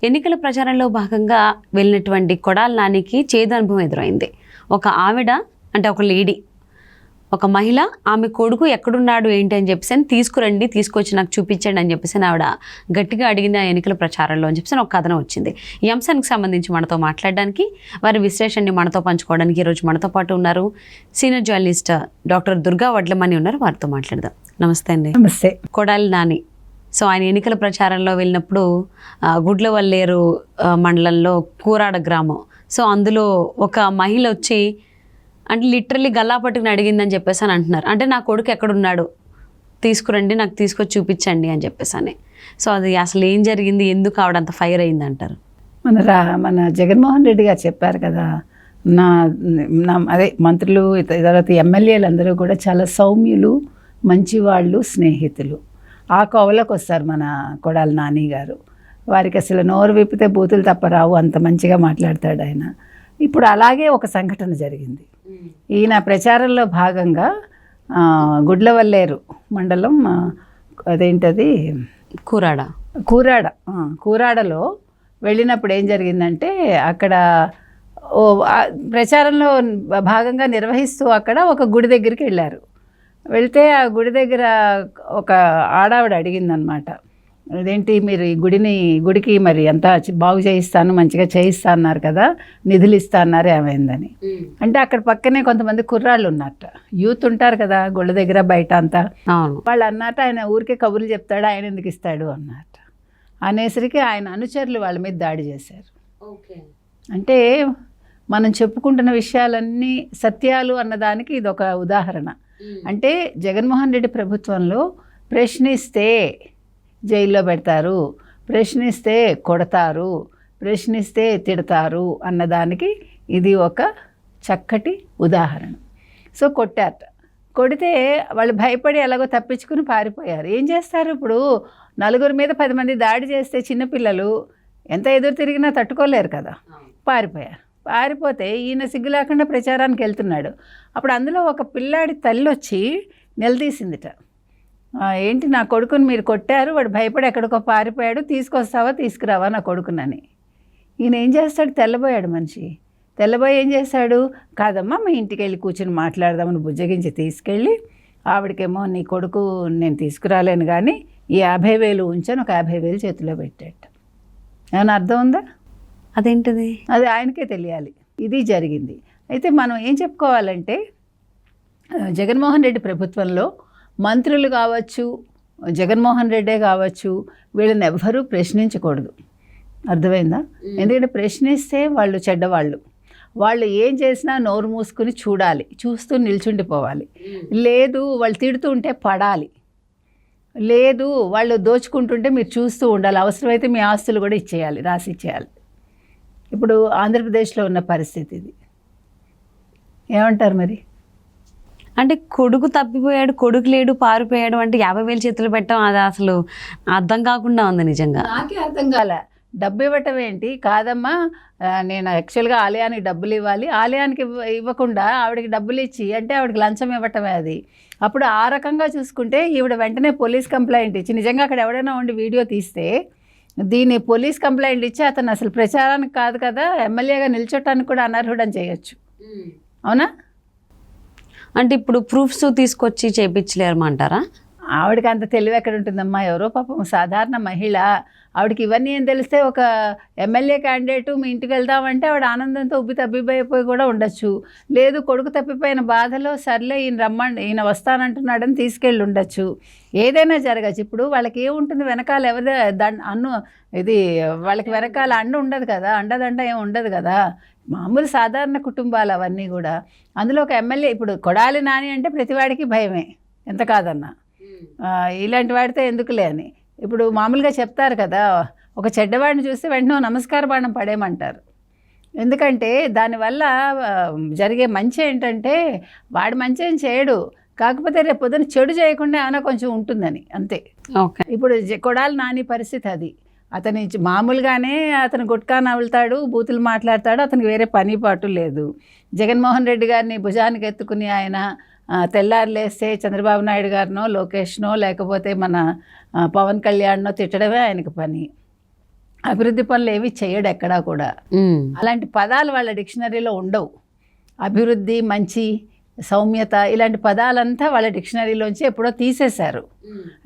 ఎన్నికల ప్రచారంలో భాగంగా వెళ్ళినటువంటి కొడాలి నానికి చేదు అనుభవం ఎదురైంది. ఒక ఆవిడ అంటే ఒక లేడీ, ఒక మహిళ ఆమె కొడుకు ఎక్కడున్నాడు ఏంటి అని చెప్పేసి తీసుకురండి, తీసుకొచ్చి నాకు చూపించండి అని చెప్పేసి ఆవిడ గట్టిగా అడిగిన ఎన్నికల ప్రచారంలో అని చెప్పేసి ఒక కథనం వచ్చింది. ఈ అంశానికి సంబంధించి మనతో మాట్లాడడానికి, వారి విశ్లేషణని మనతో పంచుకోవడానికి ఈరోజు మనతో పాటు ఉన్నారు senior journalist doctor Durga Vadlamani ఉన్నారు. వారితో మాట్లాడదాం. నమస్తే అండి. నమస్తే. కొడాలి నాని ఆయన ఎన్నికల ప్రచారంలో వెళ్ళినప్పుడు గుడ్లవల్లేరు మండలంలో కూరాడ గ్రామం, అందులో ఒక మహిళ వచ్చి అంటే లిటరల్లీ గల్లా పట్టుకుని అడిగిందని చెప్పేసి అని అంటున్నారు. అంటే నా కొడుకు ఎక్కడున్నాడు తీసుకురండి, నాకు తీసుకొచ్చి చూపించండి అని చెప్పేసి అని. అది అసలు ఏం జరిగింది, ఎందుకు ఆవిడ అంత ఫైర్ అయింది అంటారు? మన జగన్మోహన్ రెడ్డి గారు చెప్పారు కదా, అదే మంత్రులు తర్వాత ఎమ్మెల్యేలు అందరూ కూడా చాలా సౌమ్యులు, మంచివాళ్ళు, స్నేహితులు. ఆ కోవలోకి వస్తారు మన కొడాలి నాని గారు. వారికి అసలు నోరు విప్పితే బూతులు తప్ప రావు, అంత మంచిగా మాట్లాడతాడు ఆయన. ఇప్పుడు అలాగే ఒక సంఘటన జరిగింది. ఈయన ప్రచారంలో భాగంగా గుడ్లవల్లేరు మండలం అదేంటది కూరాడలో వెళ్ళినప్పుడు ఏం జరిగిందంటే, అక్కడ ప్రచారంలో భాగంగా నిర్వహిస్తూ అక్కడ ఒక గుడి దగ్గరికి వెళ్ళారు. వెళ్తే ఆ గుడి దగ్గర ఒక ఆడావిడ అడిగిందనమాట, అదేంటి మీరు ఈ గుడికి మరి అంతా బాగు చేయిస్తాను, మంచిగా చేయిస్తా అన్నారు కదా, నిధులు ఇస్తా అన్నారు, ఏమైందని. అంటే అక్కడ పక్కనే కొంతమంది కుర్రాళ్ళు ఉన్నట్ట, యూత్ ఉంటారు కదా గుళ్ళ దగ్గర బయట అంతా. వాళ్ళు అన్నట్టు ఆయన ఊరికే కబుర్లు చెప్తాడు, ఆయన ఎందుకు ఇస్తాడు అన్నట్టు అనేసరికి ఆయన అనుచరులు వాళ్ళ మీద దాడి చేశారు. అంటే మనం చెప్పుకుంటున్న విషయాలన్నీ సత్యాలు అన్నదానికి ఇది ఒక ఉదాహరణ. అంటే జగన్మోహన్ రెడ్డి ప్రభుత్వంలో ప్రశ్నిస్తే జైల్లో పెడతారు, ప్రశ్నిస్తే కొడతారు, ప్రశ్నిస్తే తిడతారు అన్నదానికి ఇది ఒక చక్కటి ఉదాహరణ. కొట్టారట. కొడితే వాళ్ళు భయపడి ఎలాగో తప్పించుకుని పారిపోయారు. ఏం చేస్తారు ఇప్పుడు, నలుగురి మీద 10 మంది దాడి చేస్తే చిన్నపిల్లలు ఎంత ఎదురు తిరిగినా తట్టుకోలేరు కదా, పారిపోయారు. పారిపోతే ఈయన సిగ్గు లేకుండా ప్రచారానికి వెళ్తున్నాడు. అప్పుడు అందులో ఒక పిల్లాడి తల్లి వచ్చి నిలదీసిందిట, ఏంటి నా కొడుకుని మీరు కొట్టారు, వాడు భయపడి ఎక్కడికో పారిపోయాడు, తీసుకొస్తావా తీసుకురావా నా కొడుకునని. ఈయన ఏం చేస్తాడు, తెల్లబోయాడు మనిషి. తెల్లబోయి ఏం చేశాడు, కాదమ్మా మీ ఇంటికి వెళ్ళి కూర్చొని మాట్లాడదామని బుజ్జగించి తీసుకెళ్ళి ఆవిడకేమో నీ కొడుకు నేను తీసుకురాలేను కానీ ఈ 50,000 ఉంచాను, ఒక 50,000 చేతిలో పెట్టాట. ఏమైనా అర్థం ఉందా? అదేంటిది? అది ఆయనకే తెలియాలి. ఇది జరిగింది. అయితే మనం ఏం చెప్పుకోవాలంటే, జగన్మోహన్ రెడ్డి ప్రభుత్వంలో మంత్రులు కావచ్చు, జగన్మోహన్ రెడ్డే కావచ్చు, వీళ్ళని ఎవ్వరూ ప్రశ్నించకూడదు. అర్థమైందా? ఎందుకంటే ప్రశ్నిస్తే వాళ్ళు చెడ్డవాళ్ళు. వాళ్ళు ఏం చేసినా నోరు మూసుకుని చూడాలి, చూస్తూ నిల్చుండిపోవాలి. లేదు వాళ్ళు తిడుతూ ఉంటే పడాలి, లేదు వాళ్ళు దోచుకుంటుంటే మీరు చూస్తూ ఉండాలి. అవసరమైతే మీ ఆస్తులు కూడా ఇచ్చేయాలి, రాసి ఇచ్చేయాలి. ఇప్పుడు ఆంధ్రప్రదేశ్లో ఉన్న పరిస్థితి ఇది. ఏమంటారు మరి? అంటే కొడుకు తప్పిపోయాడు, కొడుకు లేడు, పారిపోయాడు అంటే 50,000 చేతులు పెట్టడం అది అసలు అర్థం కాకుండా ఉంది. నిజంగా నాకే అర్థం కాలే. డబ్బు ఇవ్వటం ఏంటి? కాదమ్మా నేను యాక్చువల్గా ఆలయానికి డబ్బులు ఇవ్వాలి, ఆలయానికి ఇవ్వకుండా ఆవిడకి డబ్బులు ఇచ్చి అంటే ఆవిడకి లంచం ఇవ్వటమే అది. అప్పుడు ఆ రకంగా చూసుకుంటే ఈవిడ వెంటనే పోలీస్ కంప్లైంట్ ఇచ్చి, నిజంగా అక్కడ ఎవడైనా ఉండి వీడియో తీస్తే దీన్ని పోలీస్ కంప్లైంట్ ఇచ్చి అతను అసలు ప్రచారానికి కాదు కదా, ఎమ్మెల్యేగా నిల్చోటానికి కూడా అనర్హుడని చేయొచ్చు. అవునా? అంటే ఇప్పుడు ప్రూఫ్స్ తీసుకొచ్చి చేయించలేరమంటారా? ఆవిడకి అంత తెలివి ఎక్కడ ఉంటుందమ్మా? ఎవరో పాపం సాధారణ మహిళ, ఆవిడకి ఇవన్నీ ఏం తెలిస్తే ఒక ఎమ్మెల్యే క్యాండిడేటు మీ ఇంటికి వెళ్దామంటే ఆవిడ ఆనందంతో తబ్బిబ్బైపోయి కూడా ఉండొచ్చు. లేదు కొడుకు తప్పిపోయిన బాధలో సర్లే ఈయన వస్తానంటున్నాడని తీసుకెళ్ళి ఉండొచ్చు. ఏదైనా జరగచ్చు. ఇప్పుడు వాళ్ళకి ఏముంటుంది వెనకాల ఎవరి ఇది వాళ్ళకి వెనకాల అండ ఉండదు కదా, అండదండ ఏమి ఉండదు కదా. మామూలు సాధారణ కుటుంబాలు అవన్నీ కూడా. అందులో ఒక ఎమ్మెల్యే, ఇప్పుడు కొడాలి నాని అంటే ప్రతివాడికి భయమే, ఎంత కాదన్నా. ఇలాంటి వాడితే ఎందుకులే అని ఇప్పుడు మామూలుగా చెప్తారు కదా, ఒక చెడ్డవాడిని చూస్తే వెంటనే నమస్కార బాణం పడేయమంటారు. ఎందుకంటే దానివల్ల జరిగే మంచి ఏంటంటే వాడు మంచి ఏం చేయడు, కాకపోతే రేపు పొద్దున చెడు చేయకుండా ఏమైనా కొంచెం ఉంటుందని అంతే. ఇప్పుడు కొడాలి నాని పరిస్థితి అది. అతని మామూలుగానే అతను గుట్కా నవ్వులుతాడు, బూతులు మాట్లాడతాడు, అతనికి వేరే పని పాటు లేదు. జగన్మోహన్ రెడ్డి గారిని భుజానికి ఎత్తుకుని ఆయన తెల్లారు లేస్తే చంద్రబాబు నాయుడు గారినో లోకేష్నో లేకపోతే మన పవన్ కళ్యాణ్నో తిట్టడమే ఆయనకు పని. అభివృద్ధి పనులు ఏవి చేయడు ఎక్కడా కూడా. ఉమ్. అలాంటి పదాలు వాళ్ళ డిక్షనరీలో ఉండవు. అభివృద్ధి, మంచి, సౌమ్యత ఇలాంటి పదాలంతా వాళ్ళ డిక్షనరీలోంచి ఎప్పుడో తీసేశారు.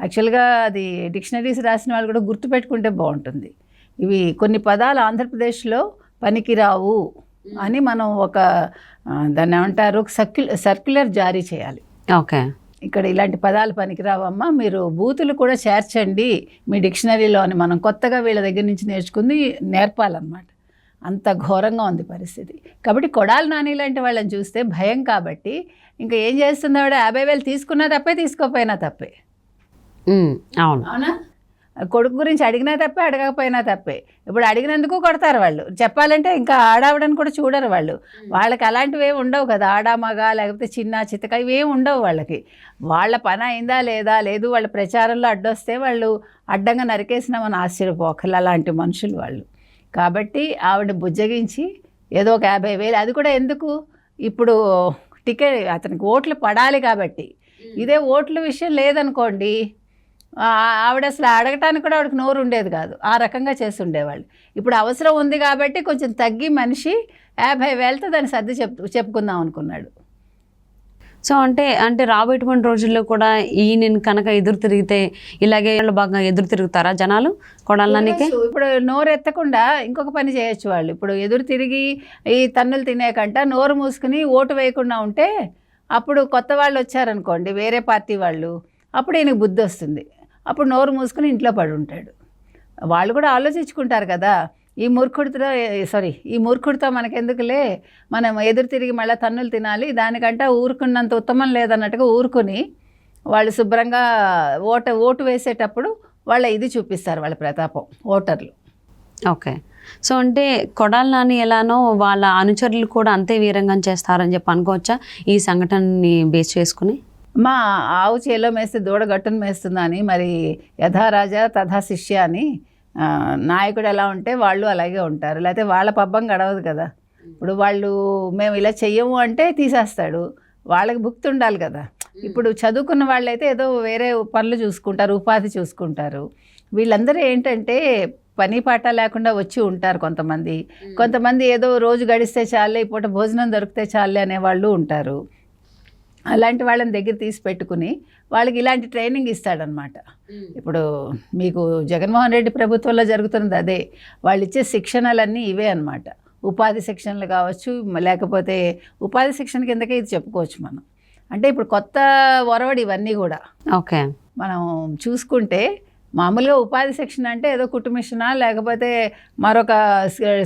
యాక్చువల్గా అది డిక్షనరీస్ రాసిన వాళ్ళు కూడా గుర్తుపెట్టుకుంటే బాగుంటుంది. ఇవి కొన్ని పదాలు ఆంధ్రప్రదేశ్లో పనికిరావు అని మనం ఒక దాన్ని ఏమంటారు సర్క్యులర్ జారీ చేయాలి. ఓకే. ఇక్కడ ఇలాంటి పదాలు పనికిరావమ్మా, మీరు బూతులు కూడా చేర్చండి మీ డిక్షనరీలో అని మనం కొత్తగా వీళ్ళ దగ్గర నుంచి నేర్పాలన్నమాట. అంత ఘోరంగా ఉంది పరిస్థితి. కాబట్టి కొడాలి నాని లాంటి వాళ్ళని చూస్తే భయం. కాబట్టి ఇంకా ఏం చేస్తుంది ఆవిడ, 50,000 తీసుకున్నా తప్పే, తీసుకోపోయినా తప్పే. అవును. అవునా? కొడుకు గురించి అడిగినా తప్పే, అడగకపోయినా తప్పే. ఇప్పుడు అడిగినందుకు కొడతారు వాళ్ళు. చెప్పాలంటే ఇంకా ఆడావిడని కూడా చూడరు వాళ్ళు. వాళ్ళకి అలాంటివి ఏమి ఉండవు కదా, ఆడా మగ లేకపోతే చిన్న చితక ఇవేమి ఉండవు వాళ్ళకి. వాళ్ళ పని అయిందా లేదా, లేదు వాళ్ళ ప్రచారంలో అడ్డొస్తే వాళ్ళు అడ్డంగా నరికేసినామని ఆశ్చర్యపోకలు అలాంటి మనుషులు వాళ్ళు. కాబట్టి ఆవిడ బుజ్జగించి ఏదో ఒక 50,000, అది కూడా ఎందుకు, ఇప్పుడు టికెట్ అతనికి ఓట్లు పడాలి కాబట్టి. ఇదే ఓట్ల విషయం లేదనుకోండి, ఆవిడ అసలు అడగటానికి కూడా ఆవిడకి నోరు ఉండేది కాదు. ఆ రకంగా చేసి ఉండేవాళ్ళు. ఇప్పుడు అవసరం ఉంది కాబట్టి కొంచెం తగ్గి మనిషి 50,000తో దాన్ని సర్ది చెప్పుకుందాం అనుకున్నాడు. సో అంటే రాబోయేటువంటి రోజుల్లో కూడా ఈయన కనుక ఎదురు తిరిగితే ఇలాగే బాగా ఎదురు తిరుగుతారా జనాలు కొడాలి నానికి? ఇప్పుడు నోరు ఎత్తకుండా ఇంకొక పని చేయొచ్చు వాళ్ళు. ఇప్పుడు ఎదురు తిరిగి ఈ తన్నులు తినేకంట నోరు మూసుకుని ఓటు వేయకుండా ఉంటే, అప్పుడు కొత్త వాళ్ళు వచ్చారనుకోండి, వేరే పార్టీ వాళ్ళు, అప్పుడు ఈయనకు బుద్ధి వస్తుంది. అప్పుడు నోరు మూసుకుని ఇంట్లో పడి ఉంటాడు. వాళ్ళు కూడా ఆలోచించుకుంటారు కదా, ఈ మూర్ఖుడితో మనకెందుకులే, మనం ఎదురు తిరిగి మళ్ళీ తన్నులు తినాలి, దానికంటే ఊరుకున్నంత ఉత్తమం లేదన్నట్టుగా ఊరుకుని వాళ్ళు శుభ్రంగా ఓటు వేసేటప్పుడు వాళ్ళ ఇది చూపిస్తారు, వాళ్ళ ప్రతాపం ఓటర్లు. ఓకే. సో అంటే కొడాలి నాని ఎలానో వాళ్ళ అనుచరులు కూడా అంతే వీరంగా చేస్తారని చెప్పి అనుకోవచ్చా ఈ సంఘటనని బేస్ చేసుకుని? మా ఆవు చేలో మేస్తే దూడ గట్టును మేస్తుందా అని, మరి యథా రాజా తథా శిష్య అని నాయకుడు ఎలా ఉంటే వాళ్ళు అలాగే ఉంటారు. లేకపోతే వాళ్ళ పబ్బం గడవదు కదా. ఇప్పుడు వాళ్ళు మేము ఇలా చెయ్యము అంటే తీసేస్తాడు, వాళ్ళకి భుక్తి ఉండాలి కదా. ఇప్పుడు చదువుకున్న వాళ్ళైతే ఏదో వేరే పనులు చూసుకుంటారు, ఉపాధి చూసుకుంటారు. వీళ్ళందరూ ఏంటంటే పని పాట లేకుండా వచ్చి ఉంటారు. కొంతమంది ఏదో రోజు గడిస్తే చాలే, పూట భోజనం దొరికితే చాలే అనేవాళ్ళు ఉంటారు. అలాంటి వాళ్ళని దగ్గర తీసి పెట్టుకుని వాళ్ళకి ఇలాంటి ట్రైనింగ్ ఇస్తాడనమాట. ఇప్పుడు మీకు జగన్మోహన్ రెడ్డి ప్రభుత్వంలో జరుగుతున్నది అదే. వాళ్ళు ఇచ్చే శిక్షణలన్నీ ఇవే అనమాట. ఉపాధి శిక్షణలు కావచ్చు, లేకపోతే ఉపాధి శిక్షణ కిందకే ఇది చెప్పుకోవచ్చు మనం. అంటే ఇప్పుడు కొత్త ఒరవడి ఇవన్నీ కూడా. ఓకే. మనం చూసుకుంటే మామూలుగా ఉపాధి శిక్షణ అంటే ఏదో కుటుంబిషనా లేకపోతే మరొక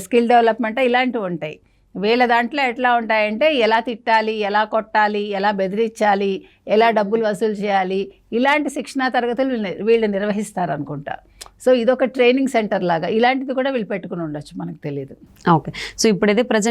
స్కిల్ డెవలప్మెంట్ ఇలాంటివి ఉంటాయి. వీళ్ళ దాంట్లో ఎట్లా ఉంటాయంటే ఎలా తిట్టాలి, ఎలా కొట్టాలి, ఎలా బెదిరించాలి, ఎలా డబ్బులు వసూలు చేయాలి, ఇలాంటి శిక్షణా తరగతులు వీళ్ళు నిర్వహిస్తారనుకుంటా. సో ఇదొక ట్రైనింగ్ సెంటర్ లాగా. ఇలాంటిది కూడా వీళ్ళు పెట్టుకుని ఉండొచ్చు, మనకు తెలియదు. ఓకే. సో ఇప్పుడైతే ప్రజెంట్